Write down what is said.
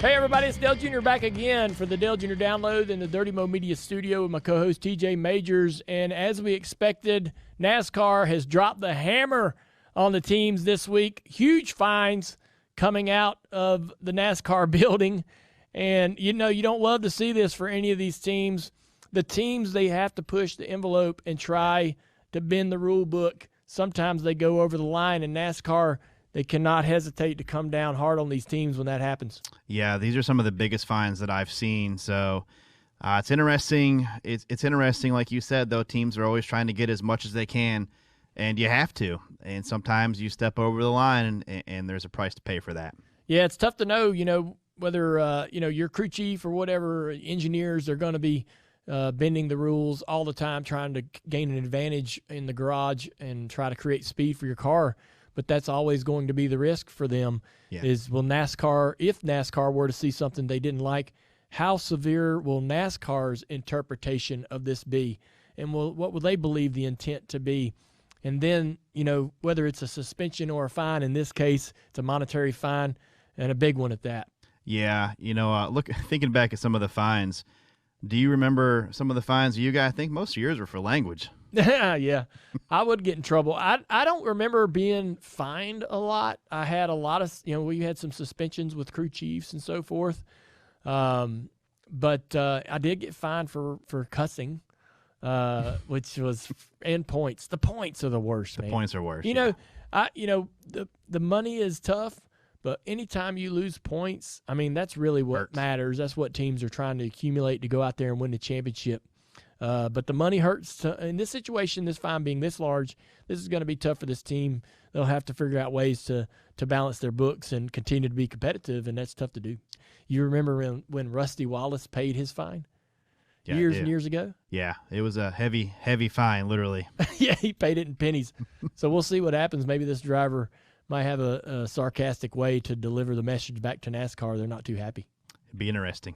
Hey everybody, it's Dale Jr. back again for the Dale Jr. Download in the Dirty Mo Media studio with my co-host TJ Majors. And as we expected, NASCAR has dropped the hammer on the teams this week. Huge fines coming out of the NASCAR building. And, you know, you don't love to see this for any of these teams. The teams, they have to push the envelope and try to bend the rule book. Sometimes they go over the line, and NASCAR, they cannot hesitate to come down hard on these teams when that happens. Yeah, these are some of the biggest fines that I've seen. So it's interesting. It's interesting, like you said, though, teams are always trying to get as much as they can, and you have to. And sometimes you step over the line, and there's a price to pay for that. Yeah, it's tough to know, whether, your crew chief or whatever, engineers are going to be bending the rules all the time, trying to gain an advantage in the garage and try to create speed for your car. But that's always going to be the risk for them. Yeah. Is will NASCAR, if NASCAR were to see something they didn't like, how severe will NASCAR's interpretation of this be? And what will they believe the intent to be? And then, whether it's a suspension or a fine, in this case, it's a monetary fine and a big one at that. Yeah, thinking back at some of the fines, do you remember some of the fines you got? I think most of yours were for language. Yeah, I would get in trouble. I don't remember being fined a lot. I had a lot of, we had some suspensions with crew chiefs and so forth. But I did get fined for cussing, which was, and points. The points are the worst, man. The points are worse. The money is tough, but anytime you lose points, I mean, that's really what matters. That's what teams are trying to accumulate to go out there and win the championship. But the money hurts. In this situation, this fine being this large, this is going to be tough for this team. They'll have to figure out ways to balance their books and continue to be competitive, and that's tough to do. You remember when Rusty Wallace paid his fine years and years ago? Yeah, it was a heavy, heavy fine, literally. Yeah, he paid it in pennies. So we'll see what happens. Maybe this driver might have a sarcastic way to deliver the message back to NASCAR. They're not too happy. It'd be interesting.